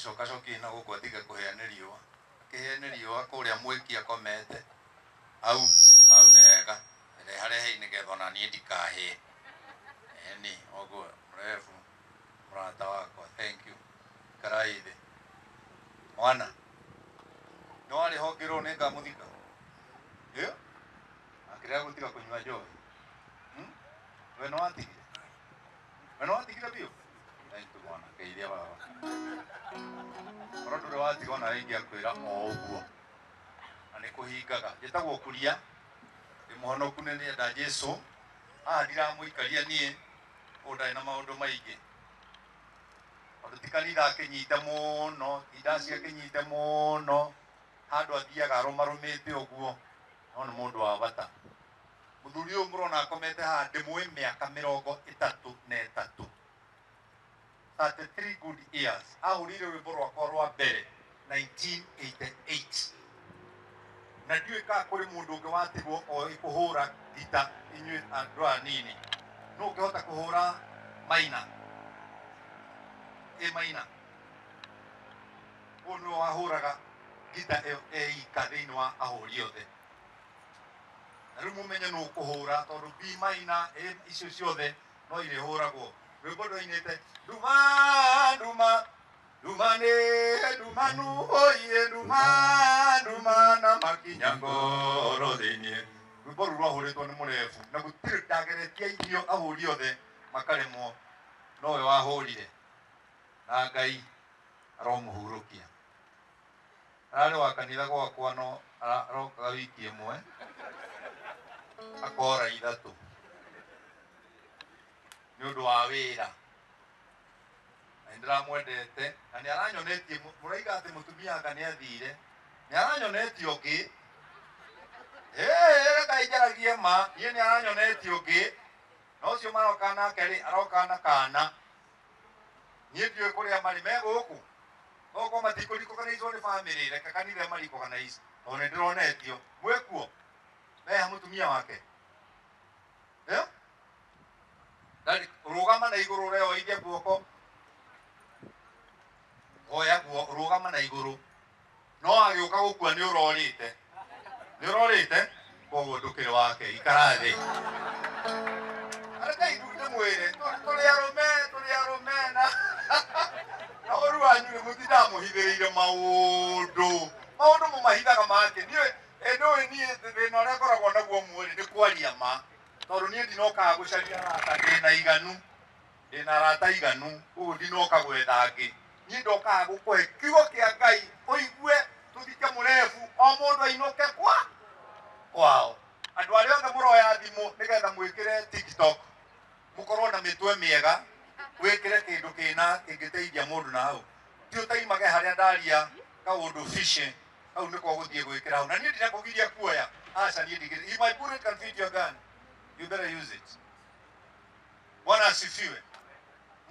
coka coki na guko atiga kuheana riũa akiheana riũa kuria mwiki akomete au nega harehe nigetha ona niĩ ndikahie ni oguo mrefu mrata wakwa thank you karaithe mwana no arĩ hongirwo nĩ ngamuthika akĩrega gũtiga kũnyua njohi we no watigire biũ thank you mwana ngeithia baba korwo ndũrĩ watiga ona rĩngĩ akwĩra o ũguo na nĩ kũhingaga njĩtagwo kuria ndĩ mũhonoku nĩ nĩenda Jesũ ndiramũikaria niĩ ũndarĩ na maũndũ maingĩ tondũ ti kanitha akĩnyite mũno ti ndaci akĩnyite mũno handũ athiaga arũmarũmĩte ũguo no nĩ mũndũ wa bata mũthuri ũyũ mũrona akomete haha ndĩmũĩ mĩaka 33 33 good years ahũrire rwĩmbo rwakwa rwa mbere 1988 na ndiũĩ kana kũrĩ mũndũ ũngĩ watigwo oĩ kũhũra gita inyuĩ andũ anini no ũngĩhota kũhũra maina maina ũyũ nĩwe wahũraga gita ĩyo ĩika thĩinĩ wa ahũri othe na rĩu mũmenye nũ kũhũra tondũ B maina icio ciothe no irĩhũragwo rwĩmbo rũinĩte nduma nduma nduma nĩ ndumanu oiye nduma na makinya ngoro thĩinĩ rwĩmbo rũu rwahũrĩtwo nĩ mũrebu na gũtirĩ ndageretie irio ahũri othe makaremwo nowe wahũrire na Ngai aromũhurũkia ararĩ wa kanitha gwakwa no arokaga wiki ĩmwe akora ithatũ nĩ ũndũ wa wĩra na nĩndĩramwendete na nĩ aranyonetie mũraiga atĩ mũtumia anga nĩ athire nĩ aranyonetie ũngĩ reka injaragie ma niĩ nĩ aranyonetie ũngĩ na ũcio maroka nake rĩ aroka na kana niĩ ndiũĩ kũrĩa marĩ me gũkũ okorwo matikũrikoganĩizwo nĩ bamĩrĩ reka kanitha marikoganaize tondũ nĩ ndĩronetio mwĩkuo meha mũtumia wake rũgama na igũrũ ũreoithia guoko oya guo rũgama na igũrũ no agĩũka gũkua nĩ ũrorĩte koguo ndũkĩrĩ wake ikara thĩ areka idude mwĩre tũrĩ arũme na ũru wanyu nĩ mũtindamũhithĩrĩire maũndũ mũmahithaga make niĩ ndũĩ niĩ thĩna ũrĩa ngoragwo naguo mwĩrĩ nĩ kwaria ma tondũ niĩ ndinokaga gũcaria arata ndĩna arata iganu ũguo ndinoka gwetha angĩ niĩ ndokaga gũkũhe kiugo kĩa Ngai ũigue tũthike mũrebu o mũndũ ainũke kwao andũ arĩa othe mũroya thimũ nĩgetha mwĩkĩre TikTok mũkorwo na mĩtwe mĩega wĩkĩre kĩndũ kĩngĩteithia mũndũ na hau ti ũtaimage harĩa ndaria kaũndũ fishe hau nĩko gũthiĩ gwĩkĩra hau na niĩ ndinakũgiria kuoya aca niĩ ndigĩrĩ if my bullet can fit your gun you better use it Bwana asifiwe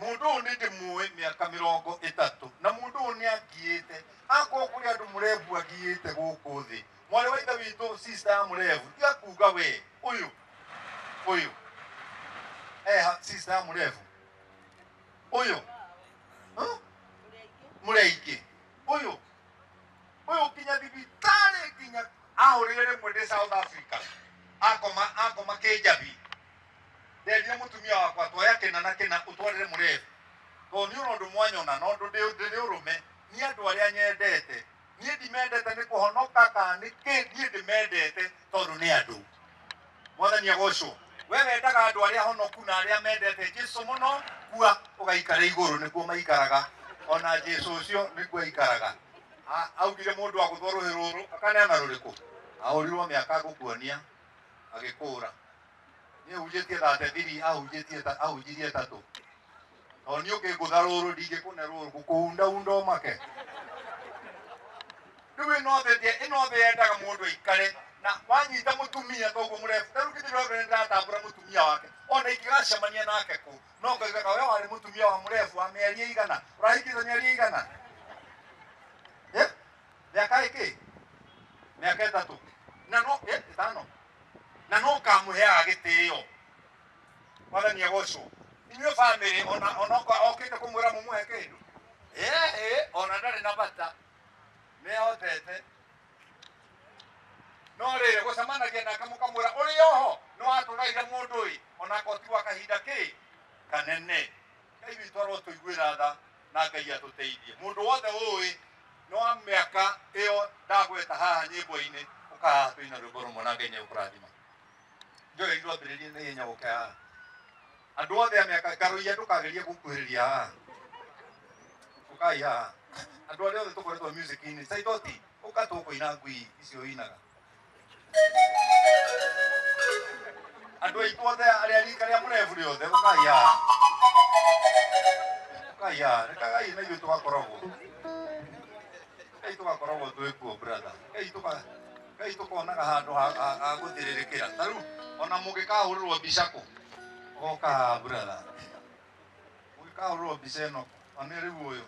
mũndũ ũyũ nĩ ndĩmũĩ mĩaka 30 na mũndũ ũyũ nĩ angiĩte akorwo kũrĩ andũ mũrebu angiĩte gũkũ thĩ mwarĩ wa ithe witũ sister ya mũrebu tiga kuga we ũyũ sister ya mũrebu ũyũ mũreingĩ ũyũ kinya thibitarĩ kinya ahũrĩre rĩmwe ndĩ South Africa akoma Kĩnjabi nderire mũtumia wakwa twoya kĩna na kĩna ũtwarĩre mũrebu tondũ nĩ ũndũ mwanyona no ndĩ ũrũme nĩ andũ arĩa nyendete niĩ ndimendete nĩ kũhonoka kana nĩ kĩ niĩ ndĩmendete tondũ nĩ andũ mwathani agocwo we wendaga andũ arĩa honoku na arĩa mendete Jesũ mũno kua ũgaikara igũrũ nĩguo maikaraga ona Jesũ ũcio nĩguo aikaraga augire mũndũ wa gũthwo rũhĩ rũrũ akaneana rũrĩkũ ahũrirwo mĩaka gũkuonia agĩkũra niĩ hunjĩtie 33 ahunjirie 3 tondũ niĩ ũngĩngũtha rũrũ ndingĩkũne rũrũ gũkũhunda ũmake rĩu ĩno thĩ yendaga mũndũ aikare na wanyita mũtumia toguo mũrebu rĩu kĩndĩrogere ndĩratambũra mũtumia wake ona ingĩgacemania nake kũ no ngaigaga we warĩ mũtumia wa mũrebu wa mĩeri ĩigana ũrahikithia mĩeri ĩigana mĩaka ĩkĩ mĩaka 3 na no 5 na no kamũheaga gĩtĩo mwathani agocwo inyuĩ bamĩrĩ ona okĩte kũmwĩra mũmũhe kĩndũ ona ari na bata me hotete no rire gucemanagia nake mukamwira uri oho no aturaire mundu uyu ona kotiwa kahinda ki kanene Ngai witũ arotũiguĩra tha na Ngai atũteithie mundu wothe ũĩ no mĩaka ĩyo ndagweta haha nyĩmbo-inĩ ũkahaha tũina rwĩmbo rũmwe na Ngai nĩegũkũrathima njoe itwambĩrĩrie na ihenya gũke haha andũ othe a mĩaka ngarũia ndũkagerie gũkuhĩrĩria haha ũkai haha andũ arĩa othe tũkoretwo music-inĩ Saitoti ũka tũkũina ngui icio ũinaga andũ aitũ othe arĩa rika rĩa mũrebu rĩothe ũkai haha ũkai haha rekagai na ithuĩ tũgakoragwo twĩ kuo brother Ngai tũkonaga handũ ha gũthirĩrĩkĩra ta rĩu ona mũngĩkahũrĩrwo mbica kũ ũgoka haha brother mũngĩkahũrĩrwo mbica ĩno ona rĩu ũyũ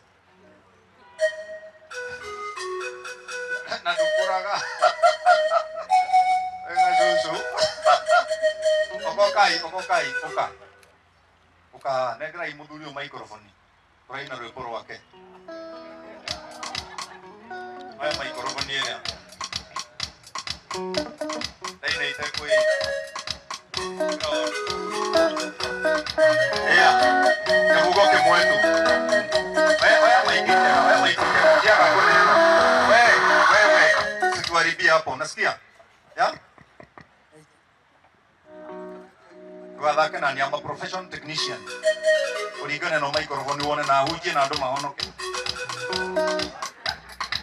na ndũkũraga wega cũcũ okokai ũka nengerai mũthuri ũyũ microphone tũraina rwĩmbo rwake oya microphone ĩrĩa ndaina itekwĩra kĩhugo kĩmwe tu oya maikĩtega kiaga kũnena wewe situharibia hapo unasikia ya tugathake na niamba professional technician ũringane na microphone wone na hunjie na andũ mahonoke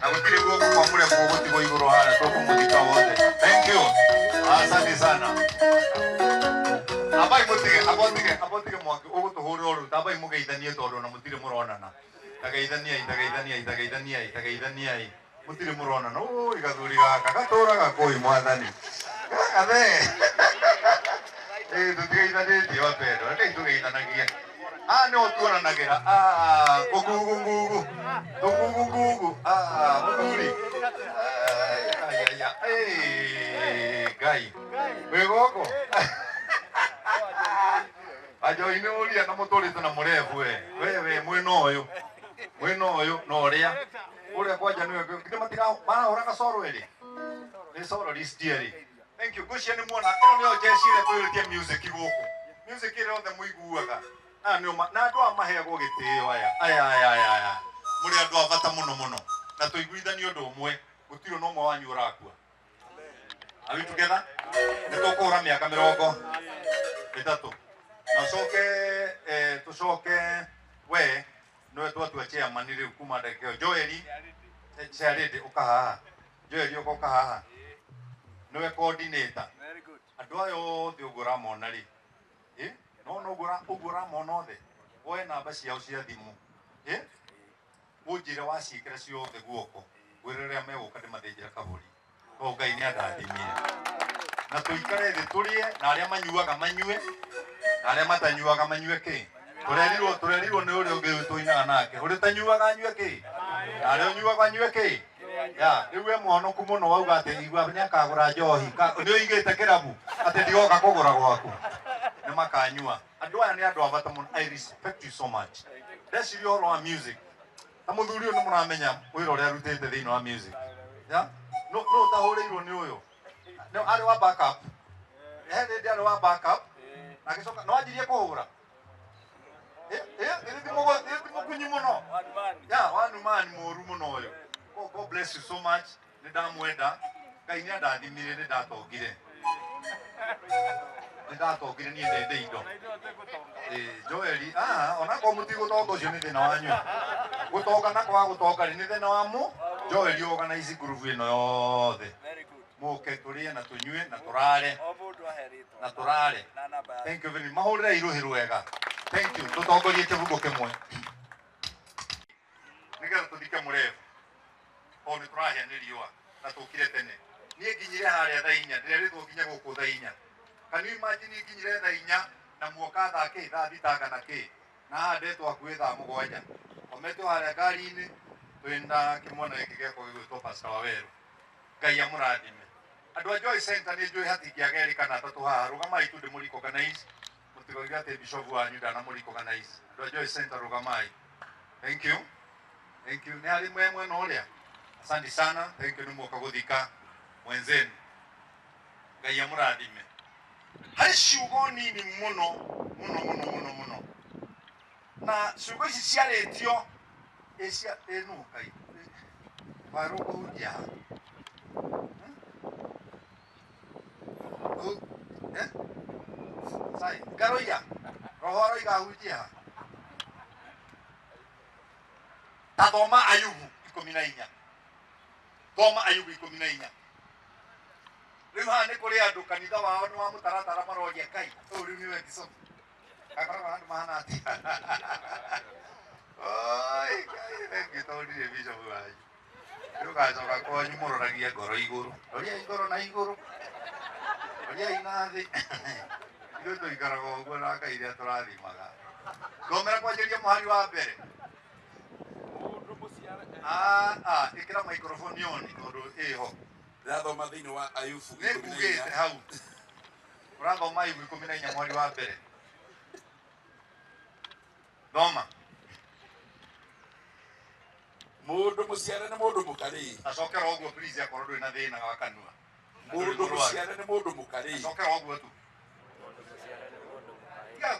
na gũtirĩ guoko kwa mũrebu gũtigwo igũrũ harĩa tũkũmũthika wothe thank you asante sana abai abotige mwaki ũgũtũhũrĩra ũrũ tabai mũgeithanie tondũ ona mũtirĩ mũronana tageithaniai mũtirĩ mũronana ũĩ gathuri gaka gatũraga kũi mwathani gathe tũtigeithanĩtie wapendwa rekei tũgeithanagie nĩho tuonanagĩra ngugu mũthuri Ngai wĩ gũkũ anjoi nĩ ũria na mũtũrĩte na mũrebu we mwĩna ũyũ na ũrĩa kwanja nĩwe marahũra gacoro ĩrĩ nĩ coro ristierĩ thank you gucia nĩ muona ĩno nĩyo jeshi ĩrĩa twĩrĩtie music gũkũ music ĩrĩa othe mũiguaga na andũ a maheagwo gĩtĩo aya mũrĩ andũ a bata mũno na tũiguithanie ũndũ ũmwe gũtirĩ na ũmwe wanyu ũrakua are we together nĩtũkũhũra mĩaka 30 na tũcoke we nĩwe twatua chairman rĩu kuma ndagĩka ĩyo Joeli Charity ũka haha Joeli ũka haha nĩwe coordinator andũ aya othe ũguo ũramona rĩ no ũguo ũramona othe woe namba ciao cia thimũ ũnjĩre waciĩkĩra ciothe guoko gwĩra rĩrĩa megũka ndĩmathĩnjĩra kabũri tondũ Ngai nĩandathimire na tũikare thĩ tũrĩe na arĩa manyuaga manyue na arĩa matanyuaga manyue kĩ tũrerirwo nĩ ũrĩa ũngĩ tũinaga nake ũrĩa ũtanyuaga anyue kĩ na arĩa ũnyuaga anyue kĩ rĩu we mũhonoku mũno wauga atĩ igua nĩakagũra njohi nĩũigĩte kĩrabu atĩ ndigoka kũgũra gwaku nĩmakanyua andũ aya nĩ andũ a bata mũno I respect you so much ndeciria ũhoro wa music na mũthuri ũyũ nĩmũramenya wĩra ũrĩa arutĩte thĩinĩ wa music no ũtahũrĩirwo nĩ ũyũ arĩ wa backup he hĩndĩ arĩ wa backup na agĩcoka no anjirie kũhũra ĩrĩ mũkunyi mũno wanumani mũru mũno ũyũ God bless you so much nĩndamwenda Ngai nĩandathimire nĩndatongire niĩ ndĩ indo Joeli onakorwo mũtigũtonga ũcio nĩ thĩna wanyu gũtonga na kwaga gũtonga nĩ thĩna wa Joeli organize group ĩno yothe mũke tũrĩe na tũnyue na tũrare thank you very much mahũrĩre irũhĩ rwega thank you tũtongorie kĩbungo kĩmwe nĩgetha tũthike mũrebu o nĩ tũrahĩa nĩ riũa na tũkire tene niĩ nginyire harĩa thaa 4 ndĩrerĩtwo nginya gũkũ thaa 4 can you imagine nginyire thaa 4 na muoka thaa kĩ thaa thitanga na kĩ na haha ndetwo hakuhĩ thaa 7 ometwo harĩa ngari-inĩ twĩna kĩmwana gĩkĩ gĩakwa gĩgwĩtwo Pastor Waweru Ngai amũrathime andũ a Joy Center nĩ njũĩ hatingĩagerĩ kana atatũ haha rũgamai tu ndĩmũrecognize mũtigoige atĩ bishop wanyu ndanamũrecognize andũ a Joy Center rũgamai thank you Thank you. Ni hali mwemwe na ulia. Asante sana. Thank you numuka kuthika mwenzenu. Ngai amurathime. Hari ciugo nini muno. Na ciugo ici ciaretio ecia enukai. Waruko udia. Sai, garoya. Rohoro igahutia. Tathoma Ayubu 14. Thoma Ayubu 14. Riu haha nĩ kũrĩ andũ kanitha wao nĩ wa mũtaratara maroria Ngai. Ũyũ rĩu nĩwe Kisomo. Akoragwo handũ mahana atĩa. Oi, Ngai ngĩtondire Bishop wanyu. Rĩu gacoka kwanyu mũroragia ngoro igũrũ. Roriai ngoro na igũrũ. Roriai na thĩ. Ithuĩ tũikaraga ũguo na Ngai rĩrĩa tũrathimaga. Thomera kwanjĩria mũhari wa mbere. Ikira microphone on tondu iho. Ndathoma thiini wa Ayubu 14. Nekugite hau. Urathoma Ayubu 14 mweri wa mbere. Thoma. Mundu muciare ni mundu mukari. Acokera oguo please akorwo ndwi na thina wa kanua. Mundu muciare ni mundu mukari. Acokera oguo tu.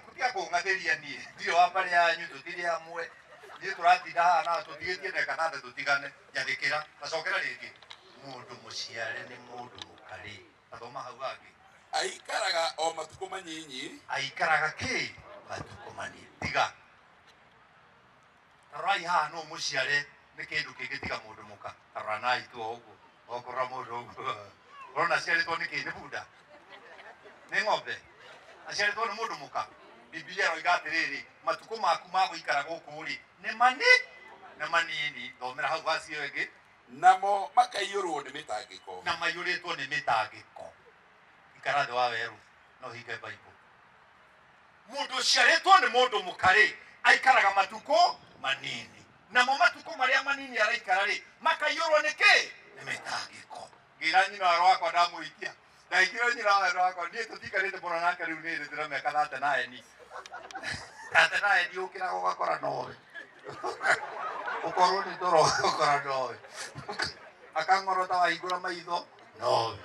Kutia kungatheria nie. Ndio hapa ni yanyu tutiri amwe. Ndio turatinda haha na tutigitie ndeka na tutigane nyathikira. Acokera ringi. Mundu muciare ni mundu mukari. Athoma hau hagi. Aikaraga o matuko manyinyi. Aikaraga ki? Matuko manini. Tiga. Tarai haha no muciare ni kindu kingitiga mundu muka. Taranai tu oguo. Okora mundu oguo. Rona ciaritwo ni kindi buda. Ni ng'ombe. Aciaritwo ni mundu muka. Biblia roiga atiriri matuko maku ma guikara guku ri ni manini. Thomera hau basi iyo ingi. Namo makaiyurwo ni mitangiko. Na mayuritwo ni mitangiko. Ikara thĩ wa werũ no hinge Bible. Mundu ũciarĩtwo nĩ mũndũ mũkarĩ aikaraga matuko manini. Namo matuko marĩa manini araikara rĩ makaiyũrwo nĩkĩ? Nĩ mĩtangĩko. Ngira nyina wa wakwa ndamũhikia. Ndaingĩra nyina wa wakwa niĩ tũtikarĩte mũno nake rĩu nĩ ndĩra mĩaka 39. 39 ũkĩraga ũgakora nowe. Ũkorwo nĩ toro ũkora nowe. Akang'orota wahingũra maitho nowe.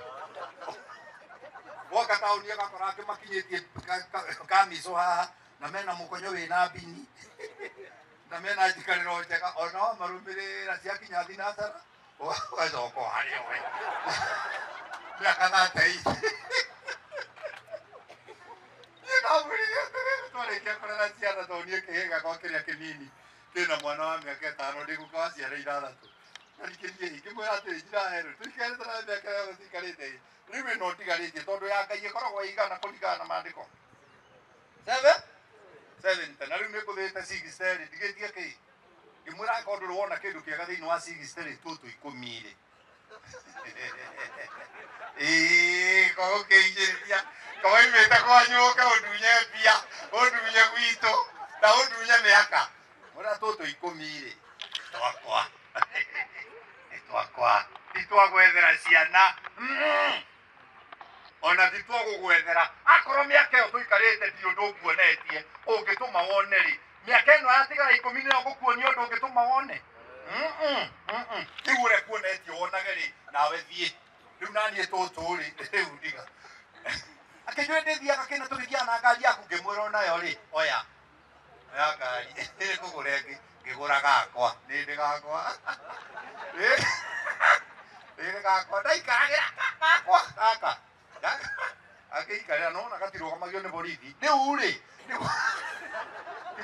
Woka tauni agakora akimakinyitie kamiso haha na mena mukonyo wina bini na mena jikariro njega ona marumirira ciakinya thinacara wacoko hario we miaka 38 nĩndamwĩrire atĩrĩrĩ twarĩkia kũrera ciana tondũ kĩhĩga gwa kĩrĩa kĩnini kĩna mwana wa mĩaka 5 ndĩguka wa ciara 6 na nikĩrie ngĩmwĩra atĩrĩ njiraherũ tũikarĩte na mĩaka yothe tũikarĩte rĩu no tigarĩtie tondũ ya Ngai ĩkoragwo ĩigana kũringana na maandĩko 7 na rĩu nĩngũthĩte 6 ndigĩtie kĩ ngĩmwĩra angĩkorwo ndũrĩ wona kĩndũ kĩega thĩinĩ wa 6 tũtũ 10 koguo kĩingĩrĩria koimĩte kwanyu ũkaũndunye mbia ũndunye gwitũ na ũndunye mĩaka ũrĩa tũtũ 10 twakwa titwagwethera ciana ona titwagũgwethera akorwo mĩaka ĩyo tũikarĩte ti ũndũ nguonetie ũngĩtũma wone rĩ mĩaka ĩno yatigara 10 nĩyo ngũkuonia ũndũ ũngĩtũma wone rĩu ũrĩa kuonetie wonage rĩ nawe thiĩ rĩu naniĩ tũtũ rĩ rĩu ndiga akĩnjũĩ ndĩthiaga kĩna tũgĩthiaga na ngari yaku ngĩmwĩra onayo rĩ oya ngari ĩkũgũre ngĩgũra gakwa nĩ ndĩ gakwa gakwa ndaikaragĩra gakwa gaka agĩikarĩra nona gatirũgamagio nĩ borithi rĩu rĩ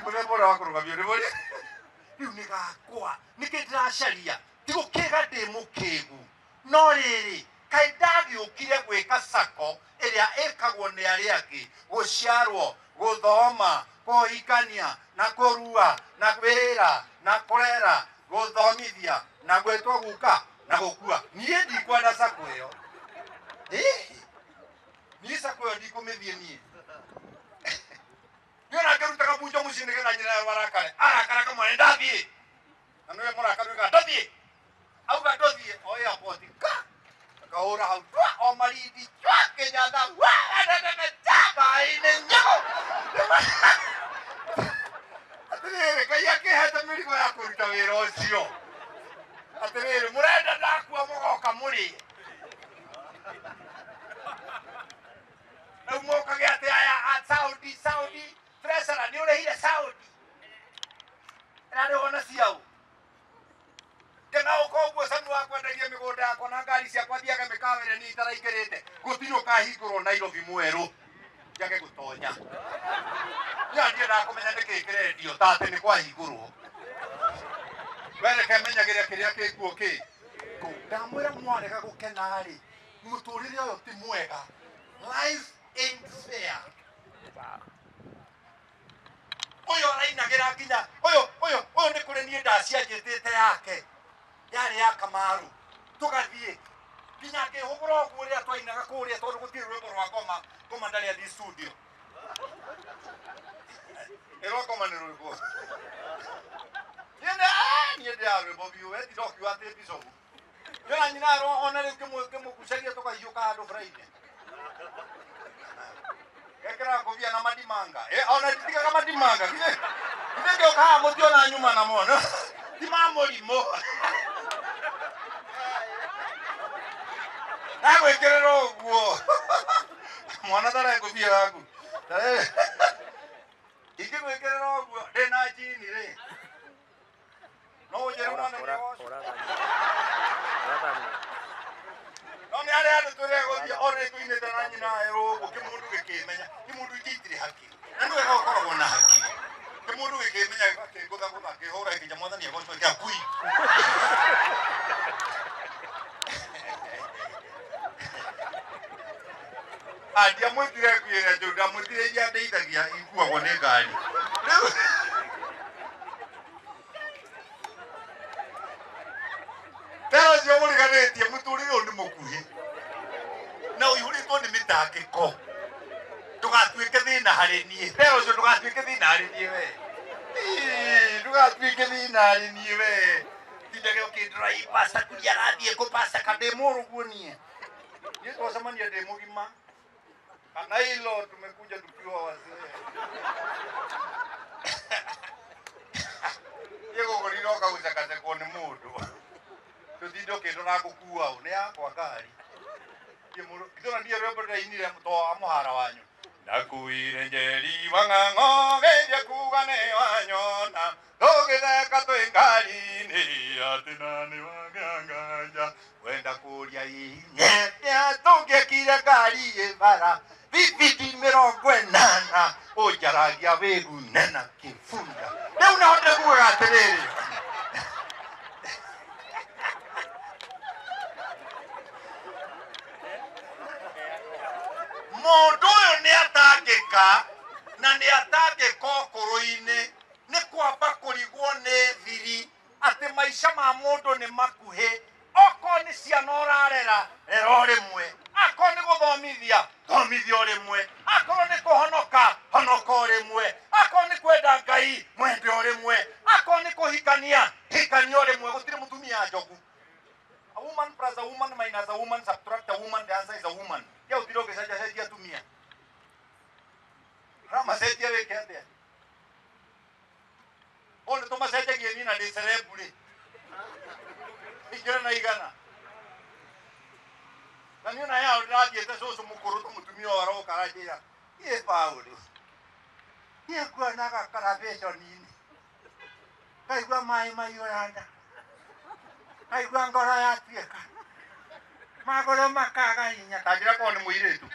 mũthemba ũrĩa wa kũrũgamio nĩ borithi rĩu nĩ gakwa nĩkĩ ndĩracaria ti gũkĩga ndĩ mũkĩgu no rĩrĩ kaĩ ndagĩũkire gwĩka sako ĩrĩa ĩkagwo nĩ arĩa angĩ gũciarwo gũthoma kũhikania na kũrua na wĩra na kũrera gũthomithia na gwĩtwo guka na gũkua niĩ ndikwenda sako ĩyo niĩ sako ĩyo ndikũmĩthiĩ niĩ niona ngĩrutaga bunjo mũciĩ nĩgetha nyina barakare arakara kamwana ndathiĩ na nĩwe mũrakaru ĩga ndathiĩ auga ndũthiĩ oya poti kahũra hau o marindi kĩnyatha maĩ-inĩ nyau atĩrĩrĩ Ngai akĩhete mĩrigo ya kũruta wĩra ũcio atĩrĩrĩ mũrenda ndakua mũgoka mũrĩe rĩu mũkage atĩ aya Saudi Treasurer nĩ ũrĩhire Saudi ĩrarĩ wona ciao ndĩnaũka ũguo Sanu wakwendagia mĩgũnda yakwa na ngari ciakwa thiaga mĩkawa ĩrĩa niĩ itaraingĩrĩte gũtirĩ ũkahingũrwo Nairobi mwerũ njage gũtonya niĩ ndirĩ ndakũmenya nĩkĩ kĩrendio ta atĩ nĩ kwahingũrwo we reke menyagĩrĩra kĩrĩa kĩkuo kĩ ndamwĩra mwarega gũkena-rĩ mũtũrĩre ũyũ ti mwega. Life ain't fair. Ũyũ arainagĩra nginya ũyũ nĩ kũrĩ niĩ ndacianjĩtĩte yake yarĩ ya Kamaru tũgathiĩ nginya ngĩhũgũra ũguo rĩrĩa twainaga kũrĩa tondũ gũtirĩ rwĩmbo rwa ngoma ndarĩ athiĩ studio ĩrwa ngoma nĩ rwĩmbo niĩ ndĩra rwĩmbo biũ we ti ndokiuga atĩ Bishop nĩona nyina ona rĩu kĩmũgucagia tũkahiũka handũ Friday ekĩra ngũbia na madimanga ona nditigaga madimanga githĩ ngĩũka haha mũtiona nyuma na mono ti ma mũrimũ nagwĩkĩrĩra ũguo mwana tarĩ ngũbia yaku ingĩgwĩkĩrĩra ũguo ndĩna njini-rĩ no ũnjĩre mwana ũcio no nĩ arĩa andũ tũregũthiĩ ona nĩtũinĩte na nyina ũguo kĩmũndũ gĩkĩmenya kĩmũndũ ingĩ itirĩ hakiri na nĩ wega gũkoragwo na hakiri kĩmũndũ gĩkĩmenya gĩkakĩngũthagũtha kĩhũra gĩkĩnja mwathani agocwo gĩa kui ndiamwĩtire nguĩra njũru ndamwĩtire iria ndeithagia ikuagwo nĩ ngari tero cio mũriganĩtie mũtũrĩre ũyũ nĩ mũkuhĩ na ũihũrĩtwo nĩ mĩtangĩko ndũgatuĩke thĩna harĩ niĩ tero cio ndũgatuĩke thĩna harĩ niĩ we ndũgatuĩke thĩna harĩ niĩ we tindage ũkĩndora pasta kuria arathiĩ kũpasta ndĩ mũrũguo niĩ twacemania ndĩ mũgima kana hilo tumekuja tukiwa wazee yegogorira ũkagucakacakwo nĩ mũndũ tũtinde ũkĩndora ngũkua ũ nĩ yakwa ngari ndona ndiĩ rwĩmbo ndĩrainire to mũhara wanyu ndakuire njeri wa ng'ang'o gĩthia kuga nĩ wanyona tũgĩtheka twĩ ngari-inĩ atĩ na nĩ wang'ang'anja wenda kũria inyenya tũngĩekire ngari ĩbara bibidi 80 ũnjaragia wĩgune na kĩbunda rĩu nahote kugaga atĩrĩrĩ mũndũ ũyũ nĩ atangĩka na nĩ atangĩka ũkũrũ-inĩ nĩ kwamba kũrigwo nĩ thiri atĩ maica ma mũndũ nĩ makuhĩ okorwo nĩ ciana ũrarera rera o rĩmwe akorwo nĩ gũthomithia thomithia o rĩmwe akorwo nĩ kũhonoka honoka o rĩmwe akorwo nĩ kwenda Ngai mwende o rĩmwe akorwo nĩ kũhikania hikania o rĩmwe gũtirĩ mũtumia njogu. A woman plus a woman minus a woman subtract a woman, the answer is a woman. Ya utiro ũgĩcenjacenjia atumia ramacenjia wĩke atĩa o nĩ tũmacenjagie niĩ na ndĩ cerebu-rĩ ingĩrĩ na igana na niĩ ona yao ndĩrathiĩte cũcũ mũkũrũ tũmũtumia o aroka aranjĩra ĩ Paũlũ niĩ nguona gakarabĩconi-inĩ ngaigua maĩ maiyũra nda ngaigua ngoro yatuĩka magũrũ makaga hinya tanjĩra korwo nĩ mũirĩtu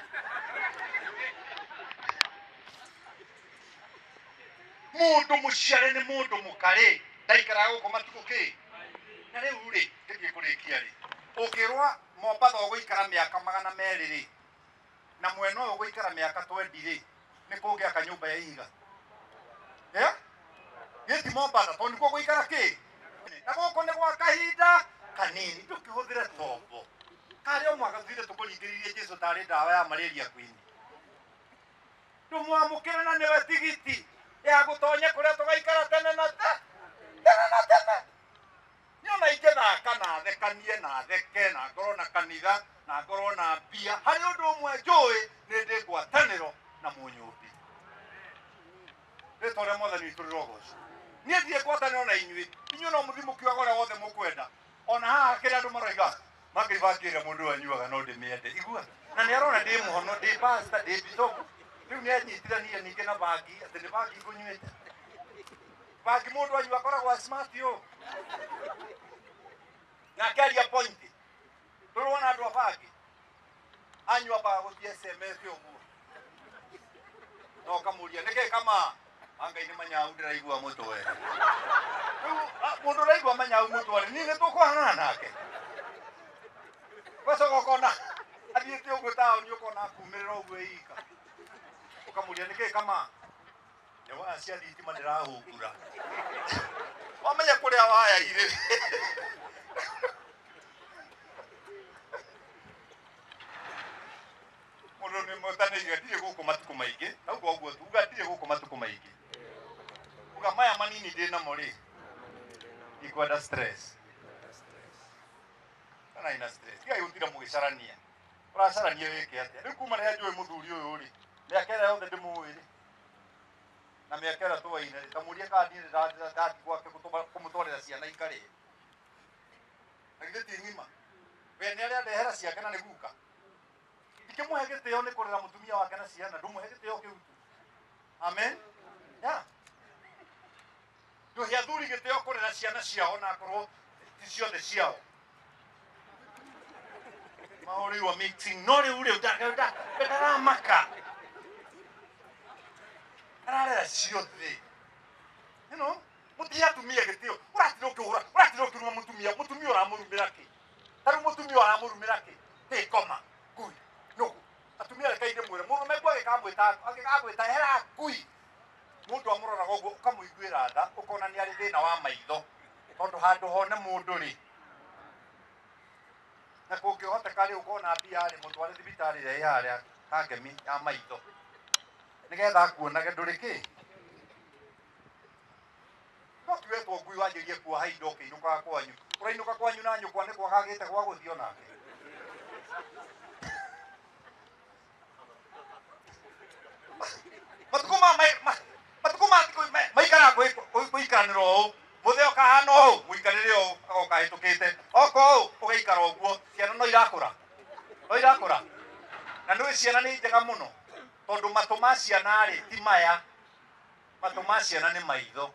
mũndũ mũciare nĩ mũndũ mũkarĩ ndaikaraga gũkũ matukũ kĩ na rĩu-rĩ ndĩthiĩ kũrĩkia-rĩ ũkĩrwa Mombatha ũgũikara mĩaka 200-rĩ na mwena ũyũ ũgũikara mĩaka 20-rĩ nĩ kũngĩaka nyũmba ya ihiga gĩti Mombatha tondũ nĩkuo gũikara kĩ na gũkũ nĩ gwa kahinda kanini tũkĩhũthĩre tombo karĩ o mwaka tuthire tũkũringĩrĩrie Jesũ tarĩ ndawa ya malaria queen ndũmwamũkĩre na nĩwe tigiti ya gũtonya kũrĩa tũgaikara tene na tene niona ingĩthaka na thekanie na theke na ngorwo na kanitha na ngorwo na mbia harĩ ũndũ ũmwe njũĩ nĩ ndĩ ngwatanĩro na Mũnyũmbi rĩtwa rĩa Mwathani witũ rĩrogocwo nie thie kwatane ona inyui no muthimu kiwa gore wothe mukwenda ona haha kire andu maroiga makibakira mundu anyuaga no ndimiende igua na ni arona ndi muhono ndi pastor ndi bishop riu ni anyitirania ninge na bagi ati ni bagi kunyuite bagi mundu anyua koragwo smart yo na karia point turona andu a bagi anyua ba guthie SMS uguo no kamuria nike kama anga ini manyau ndiraigua mutwe mundu raigua manyau mutwe ni tukuhana nake wacoka ukona athiĩte ũguo taũni ũkona akuumĩrĩra ũguo ika ũkamũria nĩkĩ kama nĩ waya cia thitima ndĩrahũngũra wamenya kũrĩa waya irĩ mũndũ nĩ mũtanĩire ndirĩ gũkũ matukũ maingĩ nauga ũguo tuga ndirĩ gũkũ matukũ maingĩ uga maya manini ndĩ namo rĩ ikwenda stress kana ina stress tiga yutira mugicarania uracarania weke atia riu kuma ria njui muthuri uyu ri miakera yothe ndimuiri na miakera twaine tamurie kandi ndati gwake kumutwarira ciana ikari agithiti ngima we ni aria ndehera ciake na ni guka ikimuhe gitio ni kurira mutumia wake na ciana ndumuhe gitio kiu amen ya nduhia thuri gitio kurira ciana ciao na korwo ti ciothe ciao maori wa mixing nore ule uda betara maka arara ciothe you know mutia tumia gitio uratiro kiruma mutumia uramurumira ki taru mutumia uramurumira ki te koma kui no atumia kaide mwere murume kwa gikagwita hera kui mundu amurora gogo ukamuiguira tha ukona ni ari thina wa maitho tondu handu hone mundu ri na kungihota kari ukona mbia ri mutware thibitari ria yaria kangemi ya maitho nigetha akuonage nduri ki no kiwetwo ngui wanjirie kuoha indo ukiinuka kwanyu urainuka kwanyu na nyukwa ni kwagagite gwa guthio nake matukuma maikara kuikaniro mutheo kahana o muikarire o agoka hitukite oko ugeikara oguo ciana no irakura na ndu ciana ni njega muno tondu matuma ciana ri ti maya matuma ciana ni maitho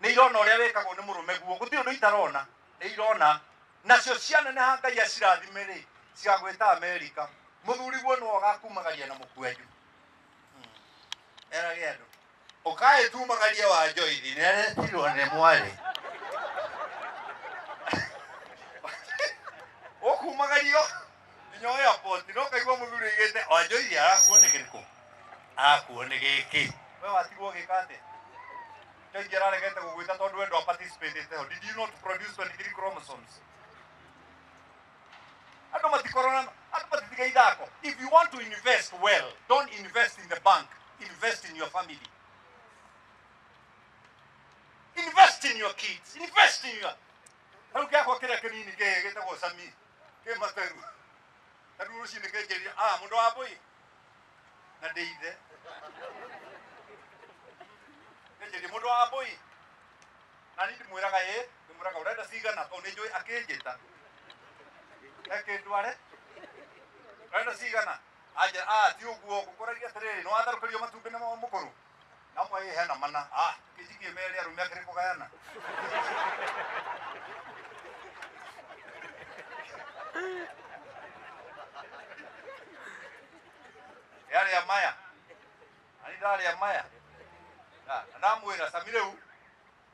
ni irona uria wekagwo ni murume guo guti undu itarona ni irona nacio ciana ni hangai acirathime ri ciagwita America muthuri guo no agakumagaria na mukwenju era giandu ukae tumagaria wa Joithi ni aretirwo ni mwari okumagario nyo ya poti no kaigwa muthuri igete o Joithi arakuone giki we watigwo gikate Joithi araregete gugwita tondu endo participate te did you not produce 23 chromosomes ando matikorona ando matiga idako if you want to invest well don't invest in the bank invest in your family. Invest in your kids. Invest in your. Haru kya kwa kila kinini ke tago sami ke materu. Taru rusi ne ke jeri mundo aboi. Na deide. Ke jeri mundo aboi. Nani dimuraga dimuraga urenda sigana to ne joy akejeta. Eke duare. Urenda sigana. Aja ti uguo gukoragia tere no atharukirio matumbi na mukuru namwe hena mana kijiki meri arume akiri kugayana yale ya maya ani dale ya maya na mwira samireu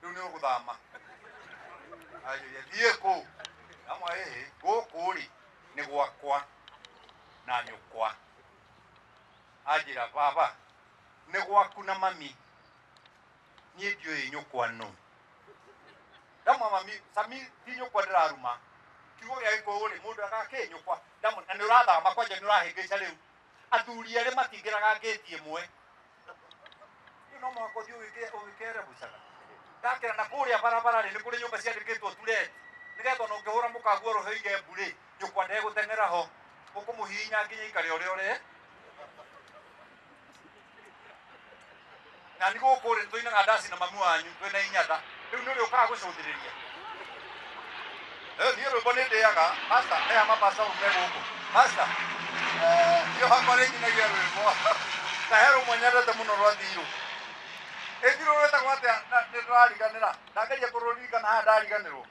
riu ni uguthama ayo ya thieko namwe gukuri ni gwakwa na nyukwa ajira baba ne gwaku na mami ni ndiyo nyukwa no dama mami sami ti nyukwa ndiraruma kigo ya iko uri mundu agake nyukwa dama na nuratha makwaje nurahingica riu athuri ari matingiraga ngeti imwe no mwako thio wikere bucaga ndakira na kuria barabara ni kuri nyumba ciandikitwo tureti nigetha no ngihura mukaguo roheige mburi nyukwa ndegutengera ho ukumuhinya nginya ikare ore na nĩ gũkũ rĩ tũinaga ndaci na mamu wanyu twĩna inyatha rĩu nĩ ũrĩũkaga gũcũthĩrĩria niĩ rwĩmbo nĩ ndĩaga master aya mapasta me gũkũ master nĩo hakwa rĩnyinagia rwĩmbo na he rũmwe nyendete mũno rwa Thirũ Thirũ rwĩtagwo atĩa nĩ ndĩrariganĩra ndageria kũrũririkana haha ndariganĩrwo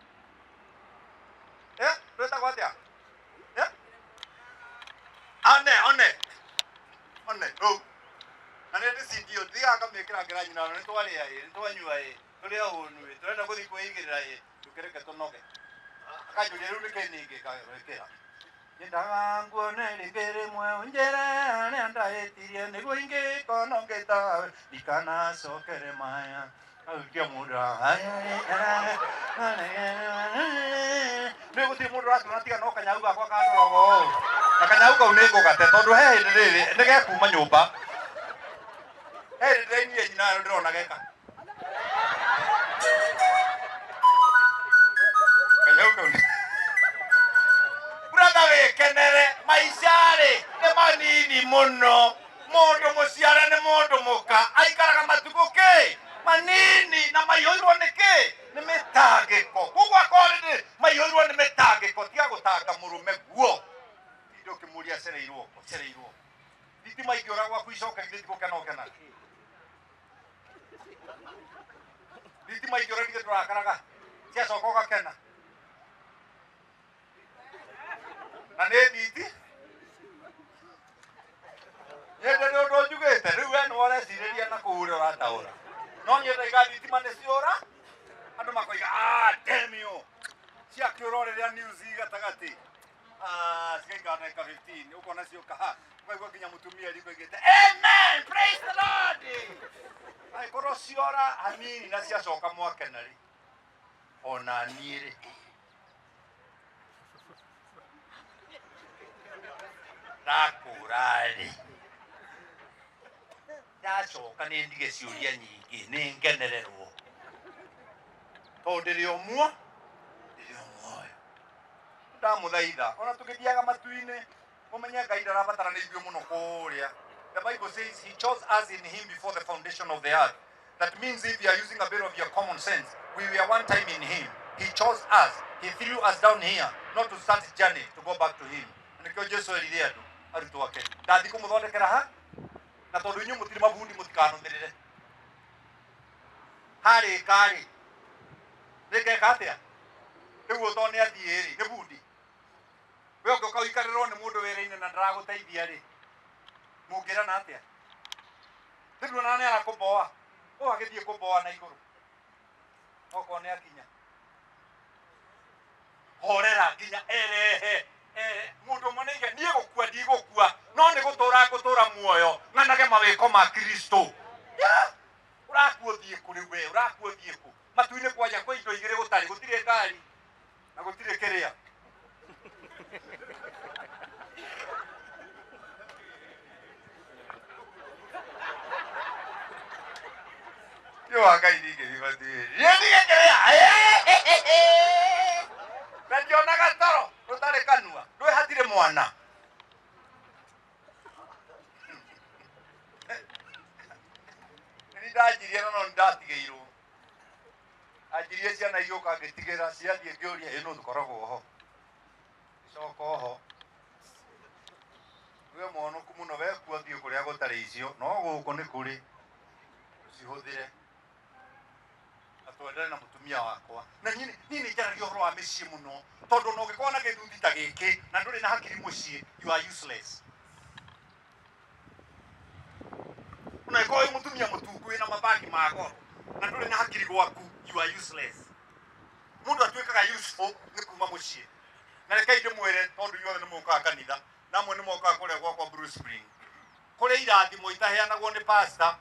rwĩtagwo atĩa one rũu na nĩ ndĩcindio thiaga ngamĩkĩra ngĩranyina nĩ twarĩa nĩ twanyua tũrĩ ahũnu tũrenda gũthiĩ kwĩigĩrĩra tũkĩreke tũnoge akajũria rĩu nĩkĩ ningĩ kawĩkĩra nyendaga nguone rĩngĩ rĩmwe ũnjĩre harĩa ndahĩtirie nĩguo ingĩkonongeta ndikanacokere maya aukia mũndũ nĩ gũtirĩ mũndũ ũratũra tiga no kanyau gakwa kandorogo na kanyau kau nĩ ngũgate tondũ he hĩndĩ rĩrĩ nĩ gekuma nyũmba he hĩndĩ ndĩrainie nyina ndĩrona geka kanyau kau brother wĩkenere maica-rĩ nĩ manini mũno mũndũ mũciare nĩ mũndũ mũka aikaraga matukũ manini na maihũirwo nĩ nĩ mĩtangĩko koguo akorwo maihũirwo nĩ mĩtangĩko tiga gũtanga mũrũme guo indo kĩmũria cereirwo thitima ingĩũra gwaku icoka githĩ tigũkena ũkena thitima ingĩũra githĩ ndũrakaraga ciacoka ũgakena na nĩ thiti nyende nĩ ũndũ njugĩte rĩu we nĩ ũrecirĩria na kũũrĩa ũrataũra no nyenda iga thitima nĩ ciũra andũ makoiga damn you ciakĩũra rĩrĩa news gatagatĩ cikaikara ndagĩka 15 ũkona cioka ũkaigua nginya mũtumia riko igĩte amen praise the Lord angĩkorwo ciora hanini na ciacoka mwakena-rĩ ona niĩ-rĩ ndakũra-rĩ ndacoka nĩ ndige ciũria nyingĩ nĩ ngenererwo tondũ ndĩrĩ o muoyo ndamũthaitha ona tũgĩthiaga matu-inĩ mũmenye Ngai ndarabatara nĩ ithuĩ mũno kũrĩa the Bible says he chose us in him before the foundation of the earth. That means if you are using a bit of your common sense, we were one time in him. He chose us. He threw us down here not to start a journey to go back to him. Nĩkĩo Jesũ erire andũ arutwo ake ndathi kũmũthondekera ha na tondũ inyuĩ mũtirĩ mabundi mũtikanũmĩrĩre harĩka-rĩ rĩngeka atĩa rĩu ũtoo nĩ athiĩ-rĩ nĩ bundi we ũngĩũka ũikarĩrwo nĩ mũndũ wĩra-inĩ na ndaragũteithia-rĩ mũngĩrana atĩa rĩu ona nĩ arakũmboa agĩthiĩ kũmboa na igũrũ okorwo nĩ akinya horera nginya erehe mũndũ mũnene niĩ gũkua ndigũkua no nĩ gũtũra muoyo ng'anage mawĩko ma Kristo ũrakua ũthiĩ kũ rĩu we ũrakua ũthiĩ kũ matu-inĩ kwanja kwa indo igĩrĩ gũtirĩ ngari na gũtirĩ kĩrĩa yo Ngai na ndiona gatoro rũtarĩ kanua ndwĩhatire mwana nĩ ndanjirie no ndatigĩirwo anjirie ciana igĩũka ngĩtigĩra ciathiĩ ngĩũria ĩ no tũkoragwo ho coka ho we mũhonoku mũno wekua thiĩ kũrĩa gũtarĩ icio no gũkũ nĩ kũrĩ cihũthĩre twendane na mũtumia wakwa na niĩ nĩ njaragia ũhoro wa mĩciĩ mũno tondũ no ũngĩkorwo na gĩthuthi ta gĩkĩ na ndũrĩ na hakiri mũciĩ you are useless ona ĩkorwo wĩ mũtumia mũtungu wĩna mabagi ma goro na ndũrĩ na hakiri gwaku you are useless mũndũ atuĩkaga useful nĩ kuma mũciĩ na rekei ndĩmwĩre tondũ inyuothe nĩ mũkaga kanitha na amwe nĩ mokaga kũrĩa gwakwa Bruce Spring kũrĩa irathimo itaheanagwo nĩ pastor